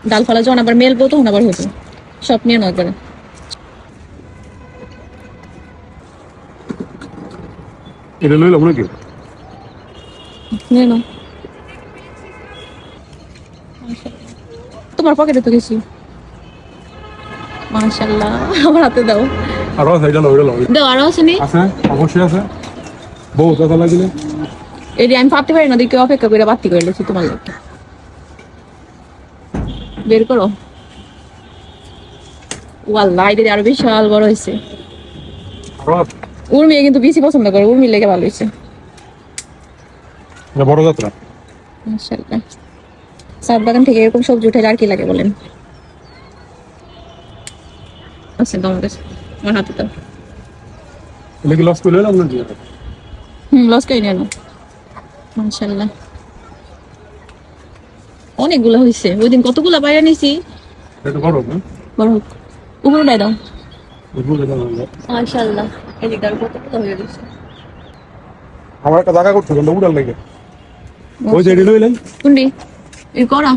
ডাল ফালা যখন আবার মেলবো তখন আবার হতো সব নিয়ে নাও একবারে এটা লইলাম নাকি নিয়ে নাও তোমার পকেটে তো গেছি মাশাআল্লাহ আমার হাতে দাও আরো আছে এটা লও দাও আরো আছে নি আছে অবশ্যই আছে বউ দাদা লাগিলে এটি আমি পারতে পারি না দেখে অপেক্ষা করে বাতি করে লেছি তোমার লোক বের করো ওয়াল্লাহ এটা আরো বিশাল বড় হয়েছে আরো আছে উর্মি কিন্তু বেশি পছন্দ করে উর্মি লেগে ভালো হয়েছে এটা বড় যাত্রা মাশাআল্লাহ সাত বাগান থেকে এরকম সবজি উঠে আর কি লাগে বলেন আচ্ছা তোমার কাছে আমার হাতে দাও এটা কি লস করে লইলাম নাকি লস করে নিয়ে নাও মাশাআল্লাহ অনেকগুলো হয়েছে ওই দিন কতগুলো বাইরে নিয়েছি এটা বড় না বড় হোক উপরে উঠাই দাও বুঝলে দাও মাশাআল্লাহ এদিকে আর কতগুলো হয়ে গেছে আমার একটা জায়গা করতে গেল উড়াল লাগে ওই যে এটা লইলেন কোনটি এই করা